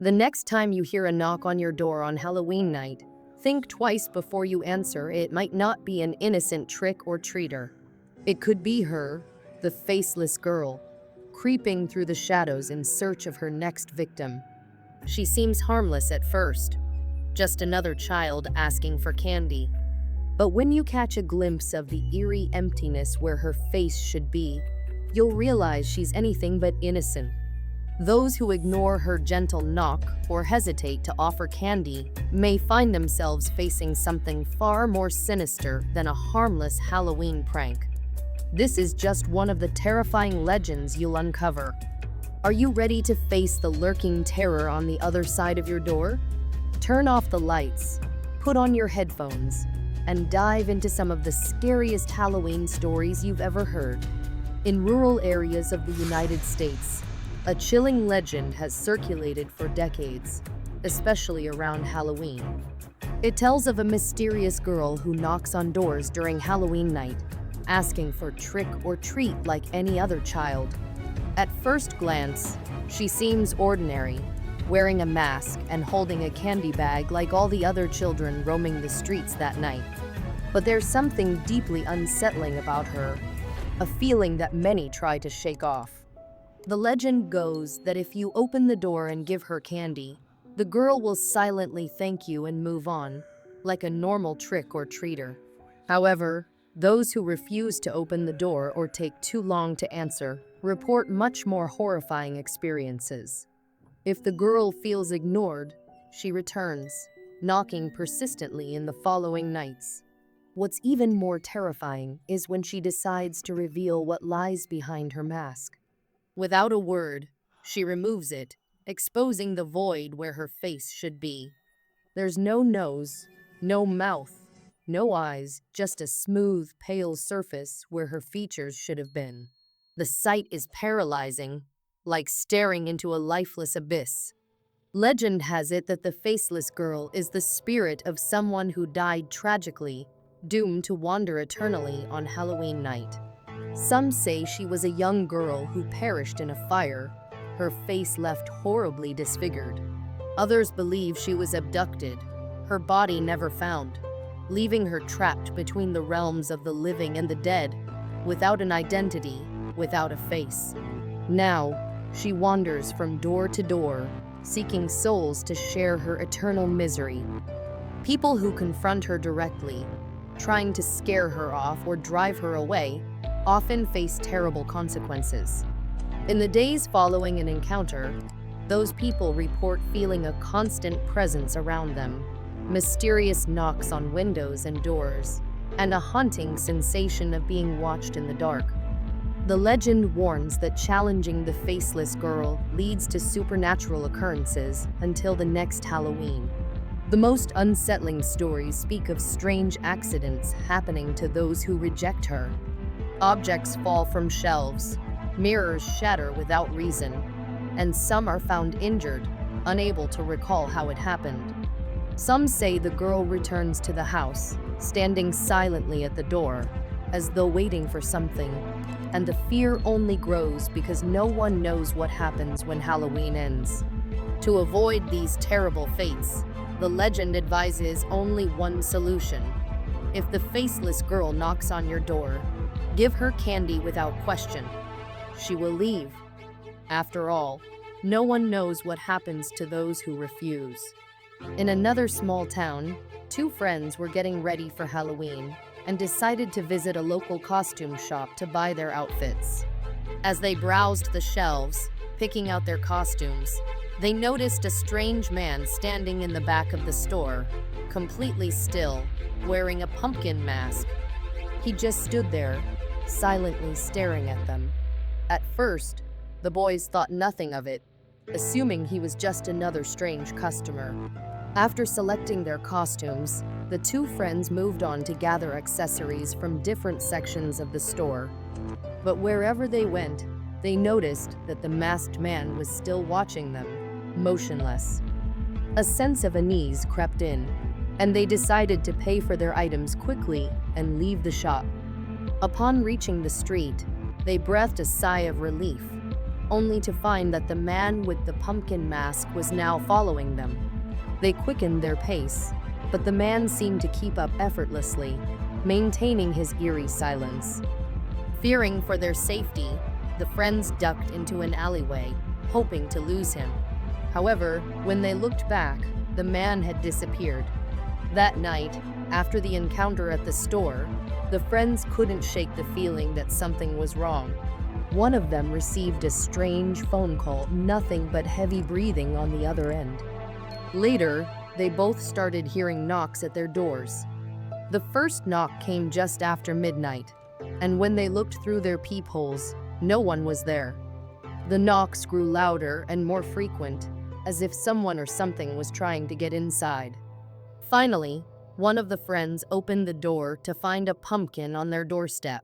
The next time you hear a knock on your door on Halloween night, think twice before you answer. It might not be an innocent trick or treater. It could be her, the faceless girl, creeping through the shadows in search of her next victim. She seems harmless at first, just another child asking for candy. But when you catch a glimpse of the eerie emptiness where her face should be, you'll realize she's anything but innocent. Those who ignore her gentle knock or hesitate to offer candy may find themselves facing something far more sinister than a harmless Halloween prank. This is just one of the terrifying legends you'll uncover. Are you ready to face the lurking terror on the other side of your door? Turn off the lights, put on your headphones, and dive into some of the scariest Halloween stories you've ever heard. In rural areas of the United States, a chilling legend has circulated for decades, especially around Halloween. It tells of a mysterious girl who knocks on doors during Halloween night, asking for trick or treat like any other child. At first glance, she seems ordinary, wearing a mask and holding a candy bag like all the other children roaming the streets that night. But there's something deeply unsettling about her, a feeling that many try to shake off. The legend goes that if you open the door and give her candy, the girl will silently thank you and move on, like a normal trick or treater. However, those who refuse to open the door or take too long to answer report much more horrifying experiences. If the girl feels ignored, she returns, knocking persistently in the following nights. What's even more terrifying is when she decides to reveal what lies behind her mask. Without a word, she removes it, exposing the void where her face should be. There's no nose, no mouth, no eyes, just a smooth, pale surface where her features should have been. The sight is paralyzing, like staring into a lifeless abyss. Legend has it that the faceless girl is the spirit of someone who died tragically, doomed to wander eternally on Halloween night. Some say she was a young girl who perished in a fire, her face left horribly disfigured. Others believe she was abducted, her body never found, leaving her trapped between the realms of the living and the dead, without an identity, without a face. Now, she wanders from door to door, seeking souls to share her eternal misery. People who confront her directly, trying to scare her off or drive her away, often face terrible consequences. In the days following an encounter, those people report feeling a constant presence around them, mysterious knocks on windows and doors, and a haunting sensation of being watched in the dark. The legend warns that challenging the faceless girl leads to supernatural occurrences until the next Halloween. The most unsettling stories speak of strange accidents happening to those who reject her. Objects fall from shelves, mirrors shatter without reason, and some are found injured, unable to recall how it happened. Some say the girl returns to the house, standing silently at the door, as though waiting for something, and the fear only grows because no one knows what happens when Halloween ends. To avoid these terrible fates, the legend advises only one solution. If the faceless girl knocks on your door, give her candy without question. She will leave. After all, no one knows what happens to those who refuse. In another small town, two friends were getting ready for Halloween and decided to visit a local costume shop to buy their outfits. As they browsed the shelves, picking out their costumes, they noticed a strange man standing in the back of the store, completely still, wearing a pumpkin mask. He just stood there, silently staring at them. At first, the boys thought nothing of it, assuming he was just another strange customer. After selecting their costumes, the two friends moved on to gather accessories from different sections of the store. But wherever they went, they noticed that the masked man was still watching them, motionless. A sense of unease crept in, and they decided to pay for their items quickly and leave the shop. Upon reaching the street, they breathed a sigh of relief. only to find that the man with the pumpkin mask was now following them. They quickened their pace, but the man seemed to keep up effortlessly, maintaining his eerie silence. Fearing for their safety, the friends ducked into an alleyway, hoping to lose him. However, when they looked back, the man had disappeared. That night, after the encounter at the store, the friends couldn't shake the feeling that something was wrong. One of them received a strange phone call, nothing but heavy breathing on the other end. Later, they both started hearing knocks at their doors. The first knock came just after midnight, and when they looked through their peepholes, no one was there. The knocks grew louder and more frequent, as if someone or something was trying to get inside. Finally, one of the friends opened the door to find a pumpkin on their doorstep.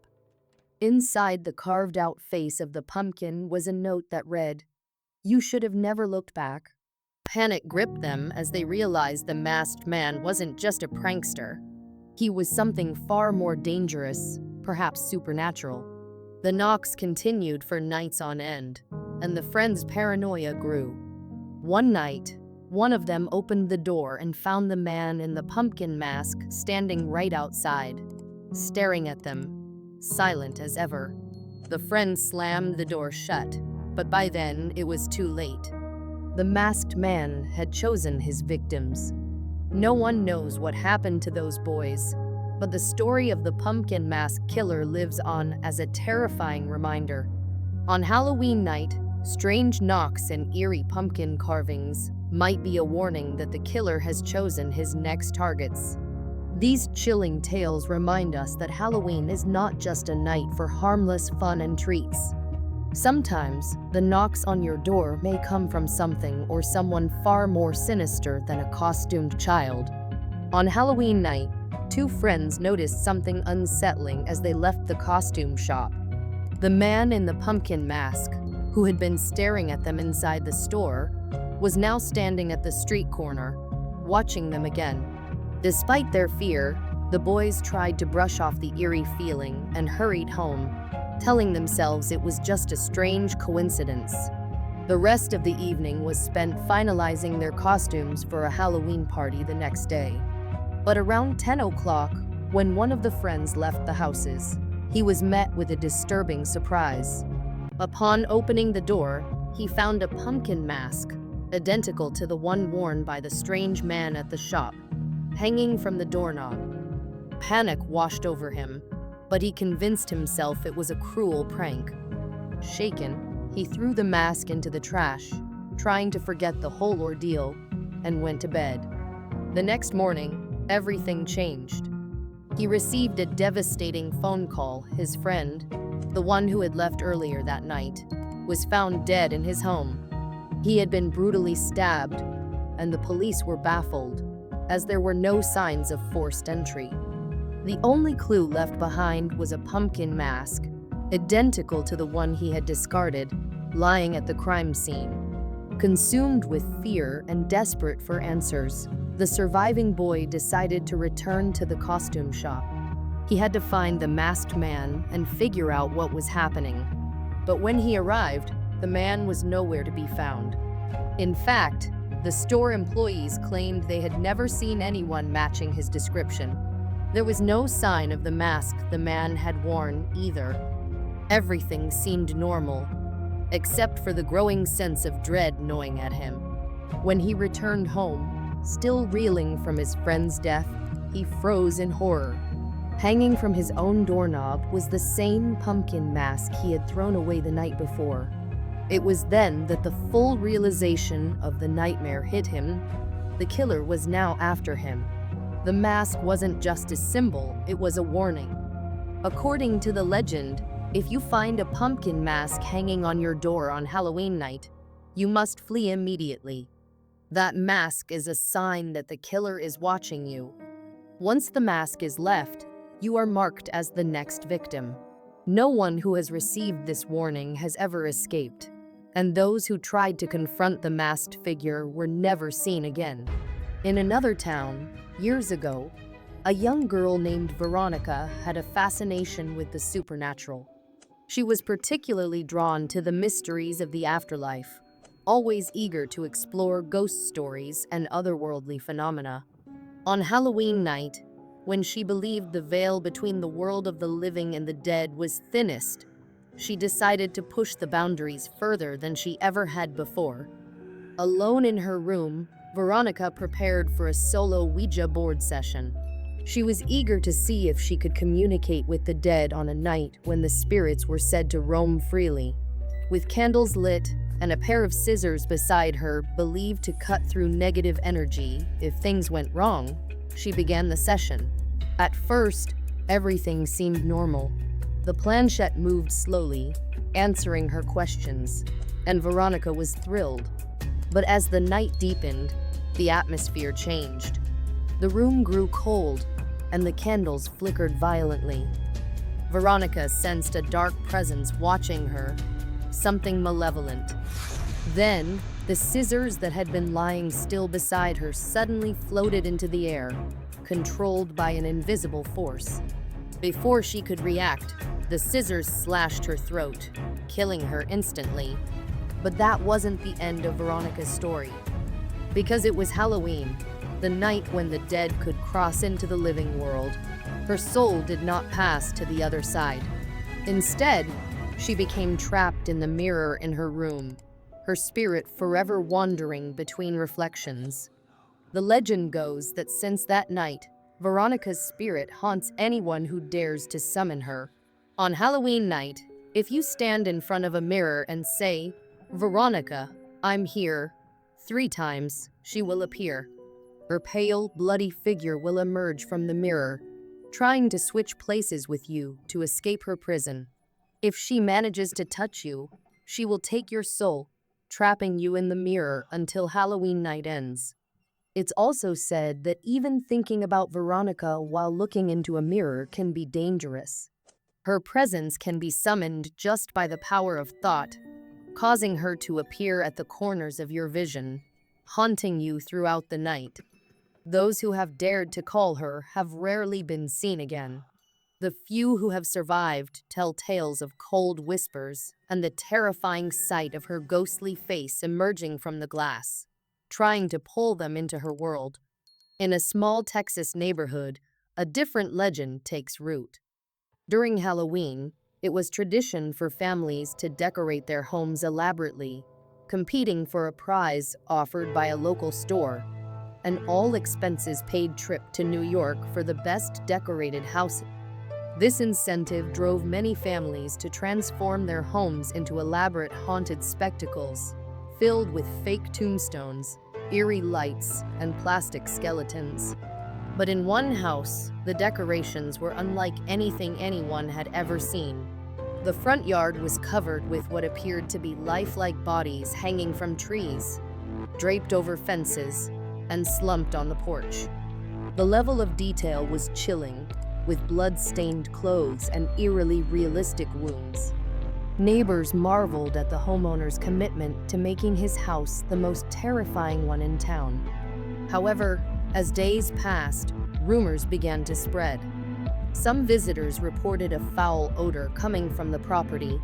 Inside the carved-out face of the pumpkin was a note that read, "You should have never looked back." Panic gripped them as they realized the masked man wasn't just a prankster. He was something far more dangerous, perhaps supernatural. The knocks continued for nights on end, and the friends' paranoia grew. One night, one of them opened the door and found the man in the pumpkin mask standing right outside, staring at them, silent as ever. The friends slammed the door shut, but by then it was too late. The masked man had chosen his victims. No one knows what happened to those boys, but the story of the pumpkin mask killer lives on as a terrifying reminder. On Halloween night, strange knocks and eerie pumpkin carvings might be a warning that the killer has chosen his next targets. These chilling tales remind us that Halloween is not just a night for harmless fun and treats. Sometimes, the knocks on your door may come from something or someone far more sinister than a costumed child. On Halloween night, two friends noticed something unsettling as they left the costume shop. The man in the pumpkin mask, who had been staring at them inside the store, was now standing at the street corner, watching them again. Despite their fear, the boys tried to brush off the eerie feeling and hurried home, telling themselves it was just a strange coincidence. The rest of the evening was spent finalizing their costumes for a Halloween party the next day. But around 10 o'clock, when one of the friends left the houses, he was met with a disturbing surprise. Upon opening the door, he found a pumpkin mask, identical to the one worn by the strange man at the shop, hanging from the doorknob. Panic washed over him, but he convinced himself it was a cruel prank. Shaken, he threw the mask into the trash, trying to forget the whole ordeal, and went to bed. The next morning, everything changed. He received a devastating phone call. His friend, the one who had left earlier that night, was found dead in his home. He had been brutally stabbed, and the police were baffled, as there were no signs of forced entry. The only clue left behind was a pumpkin mask, identical to the one he had discarded, lying at the crime scene. Consumed with fear and desperate for answers, the surviving boy decided to return to the costume shop. He had to find the masked man and figure out what was happening. But when he arrived, the man was nowhere to be found. In fact, the store employees claimed they had never seen anyone matching his description. There was no sign of the mask the man had worn either. Everything seemed normal, except for the growing sense of dread gnawing at him. When he returned home, still reeling from his friend's death, he froze in horror. Hanging from his own doorknob was the same pumpkin mask he had thrown away the night before. It was then that the full realization of the nightmare hit him. The killer was now after him. The mask wasn't just a symbol, it was a warning. According to the legend, if you find a pumpkin mask hanging on your door on Halloween night, you must flee immediately. That mask is a sign that the killer is watching you. Once the mask is left, you are marked as the next victim. No one who has received this warning has ever escaped, and those who tried to confront the masked figure were never seen again. In another town, years ago, a young girl named Veronica had a fascination with the supernatural. She was particularly drawn to the mysteries of the afterlife, always eager to explore ghost stories and otherworldly phenomena. On Halloween night, when she believed the veil between the world of the living and the dead was thinnest, she decided to push the boundaries further than she ever had before. Alone in her room, Veronica prepared for a solo Ouija board session. She was eager to see if she could communicate with the dead on a night when the spirits were said to roam freely. With candles lit and a pair of scissors beside her believed to cut through negative energy if things went wrong, she began the session. At first, everything seemed normal. The planchette moved slowly, answering her questions, and Veronica was thrilled. But as the night deepened, the atmosphere changed. The room grew cold, and the candles flickered violently. Veronica sensed a dark presence watching her, something malevolent. Then, the scissors that had been lying still beside her suddenly floated into the air, controlled by an invisible force. Before she could react, the scissors slashed her throat, killing her instantly. But that wasn't the end of Veronica's story. Because it was Halloween, the night when the dead could cross into the living world, her soul did not pass to the other side. Instead, she became trapped in the mirror in her room, her spirit forever wandering between reflections. The legend goes that since that night, Veronica's spirit haunts anyone who dares to summon her. On Halloween night, if you stand in front of a mirror and say, "Veronica, I'm here," 3 times, she will appear. Her pale, bloody figure will emerge from the mirror, trying to switch places with you to escape her prison. If she manages to touch you, she will take your soul, trapping you in the mirror until Halloween night ends. It's also said that even thinking about Veronica while looking into a mirror can be dangerous. Her presence can be summoned just by the power of thought, causing her to appear at the corners of your vision, haunting you throughout the night. Those who have dared to call her have rarely been seen again. The few who have survived tell tales of cold whispers and the terrifying sight of her ghostly face emerging from the glass, trying to pull them into her world. In a small Texas neighborhood, a different legend takes root. During Halloween, it was tradition for families to decorate their homes elaborately, competing for a prize offered by a local store. An all-expenses-paid trip to New York for the best decorated house. This incentive drove many families to transform their homes into elaborate haunted spectacles, filled with fake tombstones, eerie lights, and plastic skeletons. But in one house, the decorations were unlike anything anyone had ever seen. The front yard was covered with what appeared to be lifelike bodies hanging from trees, draped over fences, and slumped on the porch. The level of detail was chilling, with blood-stained clothes and eerily realistic wounds. Neighbors marveled at the homeowner's commitment to making his house the most terrifying one in town. However, as days passed, rumors began to spread. Some visitors reported a foul odor coming from the property,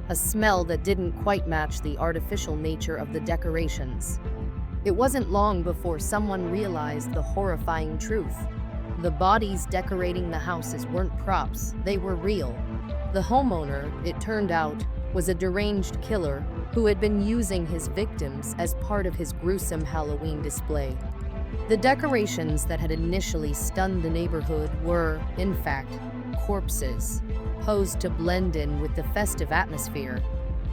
a smell that didn't quite match the artificial nature of the decorations. It wasn't long before someone realized the horrifying truth. The bodies decorating the houses weren't props, they were real. The homeowner, it turned out, was a deranged killer who had been using his victims as part of his gruesome Halloween display. The decorations that had initially stunned the neighborhood were, in fact, corpses, posed to blend in with the festive atmosphere.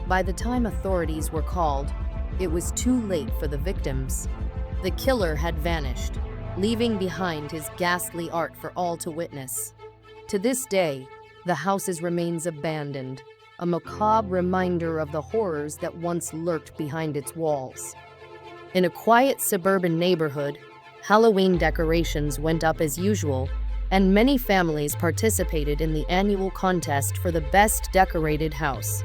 By the time authorities were called, it was too late for the victims. The killer had vanished, leaving behind his ghastly art for all to witness. To this day, the house remains abandoned, a macabre reminder of the horrors that once lurked behind its walls. In a quiet suburban neighborhood, Halloween decorations went up as usual, and many families participated in the annual contest for the best decorated house.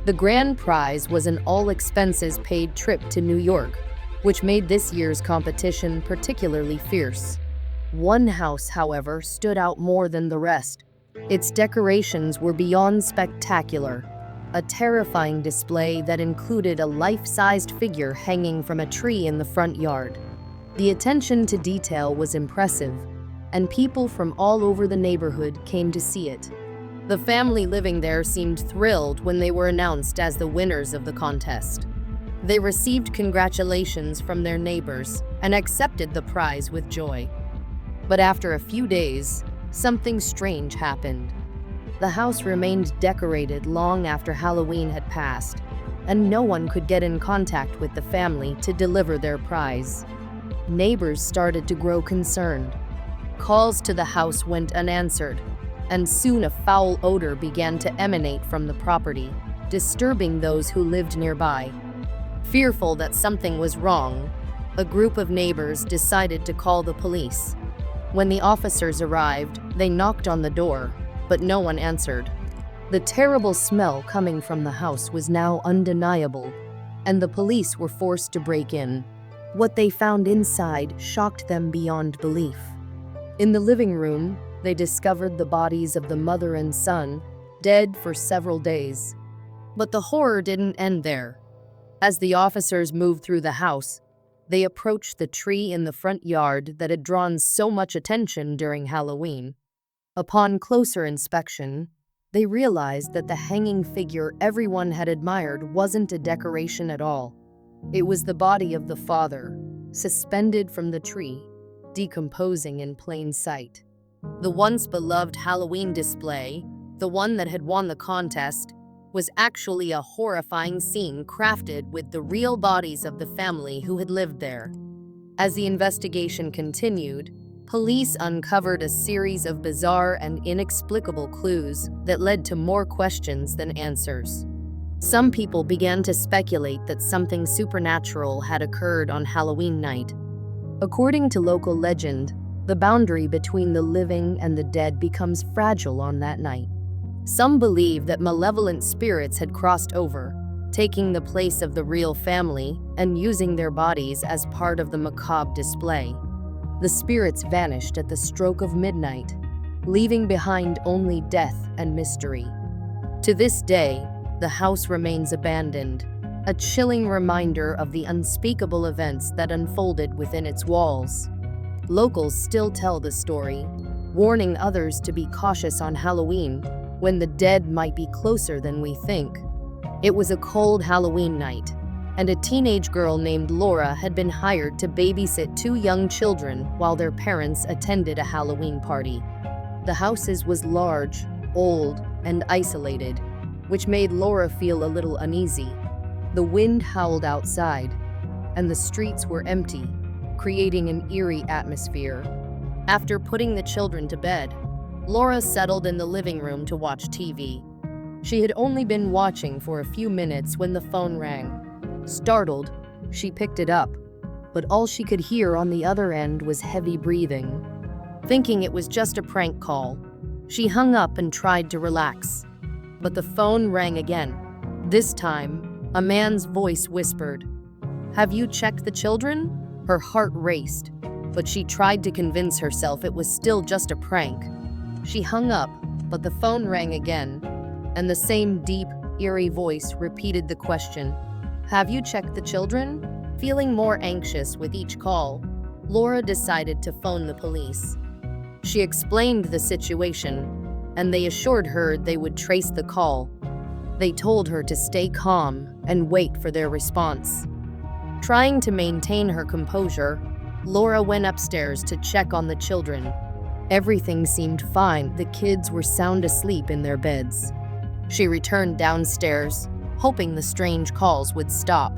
The grand prize was an all-expenses-paid trip to New York, which made this year's competition particularly fierce. One house, however, stood out more than the rest. Its decorations were beyond spectacular, a terrifying display that included a life-sized figure hanging from a tree in the front yard. The attention to detail was impressive, and people from all over the neighborhood came to see it. The family living there seemed thrilled when they were announced as the winners of the contest. They received congratulations from their neighbors and accepted the prize with joy. But after a few days, something strange happened. The house remained decorated long after Halloween had passed, and no one could get in contact with the family to deliver their prize. Neighbors started to grow concerned. Calls to the house went unanswered, and soon a foul odor began to emanate from the property, disturbing those who lived nearby. Fearful that something was wrong, a group of neighbors decided to call the police. When the officers arrived, they knocked on the door, but no one answered. The terrible smell coming from the house was now undeniable, and the police were forced to break in. What they found inside shocked them beyond belief. In the living room, they discovered the bodies of the mother and son, dead for several days. But the horror didn't end there. As the officers moved through the house, they approached the tree in the front yard that had drawn so much attention during Halloween. Upon closer inspection, they realized that the hanging figure everyone had admired wasn't a decoration at all. It was the body of the father, suspended from the tree, decomposing in plain sight. The once beloved Halloween display, the one that had won the contest, was actually a horrifying scene crafted with the real bodies of the family who had lived there. As the investigation continued, police uncovered a series of bizarre and inexplicable clues that led to more questions than answers. Some people began to speculate that something supernatural had occurred on Halloween night. According to local legend, the boundary between the living and the dead becomes fragile on that night. Some believe that malevolent spirits had crossed over, taking the place of the real family and using their bodies as part of the macabre display. The spirits vanished at the stroke of midnight, leaving behind only death and mystery. To this day, the house remains abandoned, a chilling reminder of the unspeakable events that unfolded within its walls. Locals still tell the story, warning others to be cautious on Halloween, when the dead might be closer than we think. It was a cold Halloween night, and a teenage girl named Laura had been hired to babysit two young children while their parents attended a Halloween party. The house was large, old, and isolated, which made Laura feel a little uneasy. The wind howled outside, and the streets were empty, creating an eerie atmosphere. After putting the children to bed, Laura settled in the living room to watch TV. She had only been watching for a few minutes when the phone rang. Startled, she picked it up, but all she could hear on the other end was heavy breathing. Thinking it was just a prank call, she hung up and tried to relax. But the phone rang again. This time, a man's voice whispered, "Have you checked the children?" Her heart raced, but she tried to convince herself it was still just a prank. She hung up, but the phone rang again, and the same deep, eerie voice repeated the question, "Have you checked the children?" Feeling more anxious with each call, Laura decided to phone the police. She explained the situation, and they assured her they would trace the call. They told her to stay calm and wait for their response. Trying to maintain her composure, Laura went upstairs to check on the children. Everything seemed fine. The kids were sound asleep in their beds. She returned downstairs, hoping the strange calls would stop.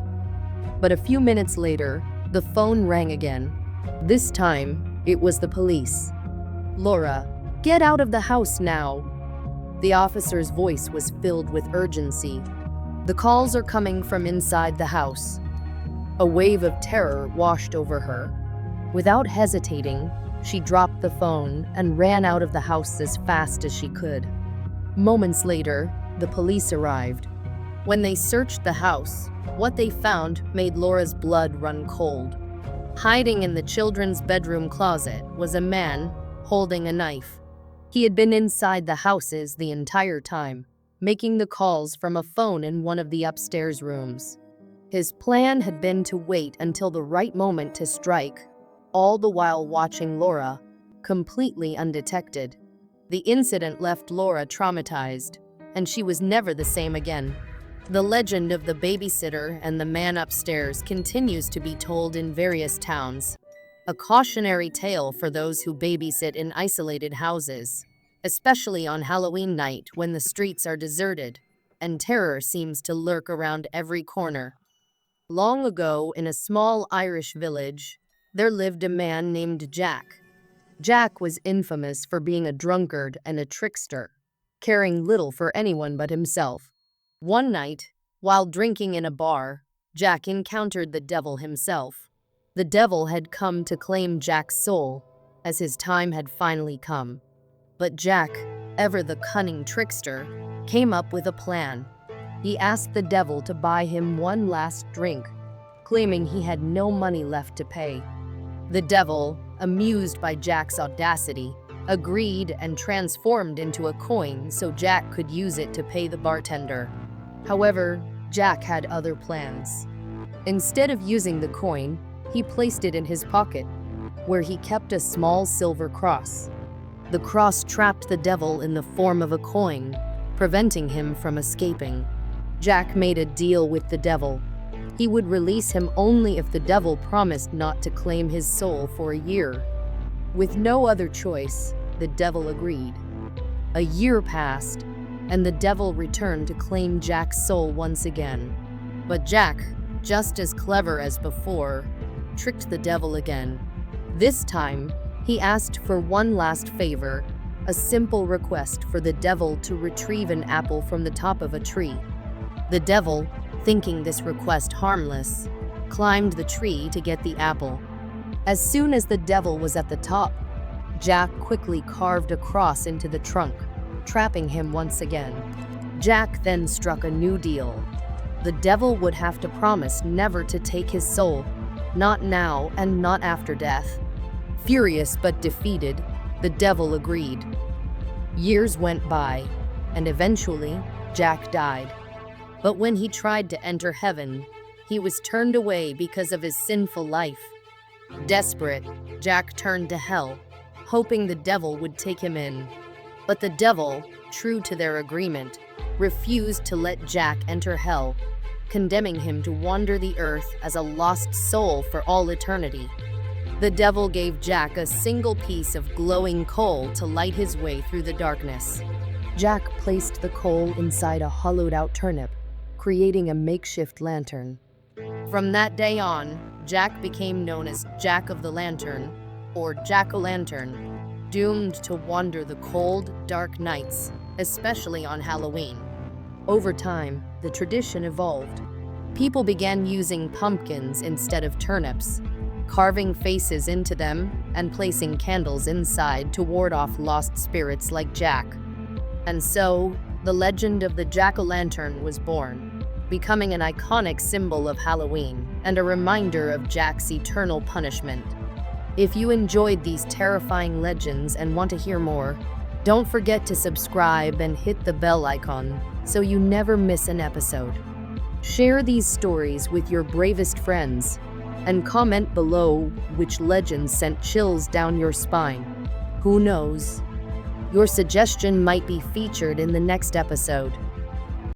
But a few minutes later, the phone rang again. This time, it was the police. "Laura, get out of the house now." The officer's voice was filled with urgency. "The calls are coming from inside the house." A wave of terror washed over her. Without hesitating, she dropped the phone and ran out of the house as fast as she could. Moments later, the police arrived. When they searched the house, what they found made Laura's blood run cold. Hiding in the children's bedroom closet was a man holding a knife. He had been inside the houses the entire time, making the calls from a phone in one of the upstairs rooms. His plan had been to wait until the right moment to strike, all the while watching Laura, completely undetected. The incident left Laura traumatized, and she was never the same again. The legend of the babysitter and the man upstairs continues to be told in various towns, a cautionary tale for those who babysit in isolated houses, especially on Halloween night when the streets are deserted and terror seems to lurk around every corner. Long ago, in a small Irish village, there lived a man named Jack. Jack was infamous for being a drunkard and a trickster, caring little for anyone but himself. One night, while drinking in a bar, Jack encountered the devil himself. The devil had come to claim Jack's soul, as his time had finally come. But Jack, ever the cunning trickster, came up with a plan. He asked the devil to buy him one last drink, claiming he had no money left to pay. The devil, amused by Jack's audacity, agreed and transformed into a coin so Jack could use it to pay the bartender. However, Jack had other plans. Instead of using the coin, he placed it in his pocket, where he kept a small silver cross. The cross trapped the devil in the form of a coin, preventing him from escaping. Jack made a deal with the devil. He would release him only if the devil promised not to claim his soul for a year. With no other choice, the devil agreed. A year passed, and the devil returned to claim Jack's soul once again. But Jack, just as clever as before, tricked the devil again. This time, he asked for one last favor, a simple request for the devil to retrieve an apple from the top of a tree. The devil, thinking this request harmless, climbed the tree to get the apple. As soon as the devil was at the top, Jack quickly carved a cross into the trunk, trapping him once again. Jack then struck a new deal. The devil would have to promise never to take his soul, not now and not after death. Furious but defeated, the devil agreed. Years went by, and eventually, Jack died. But when he tried to enter heaven, he was turned away because of his sinful life. Desperate, Jack turned to hell, hoping the devil would take him in. But the devil, true to their agreement, refused to let Jack enter hell, condemning him to wander the earth as a lost soul for all eternity. The devil gave Jack a single piece of glowing coal to light his way through the darkness. Jack placed the coal inside a hollowed-out turnip, creating a makeshift lantern. From that day on, Jack became known as Jack of the Lantern, or Jack-o'-lantern, doomed to wander the cold, dark nights, especially on Halloween. Over time, the tradition evolved. People began using pumpkins instead of turnips, carving faces into them and placing candles inside to ward off lost spirits like Jack. And so, the legend of the jack-o'-lantern was born, becoming an iconic symbol of Halloween and a reminder of Jack's eternal punishment. If you enjoyed these terrifying legends and want to hear more, don't forget to subscribe and hit the bell icon so you never miss an episode. Share these stories with your bravest friends and comment below which legend sent chills down your spine. Who knows? Your suggestion might be featured in the next episode.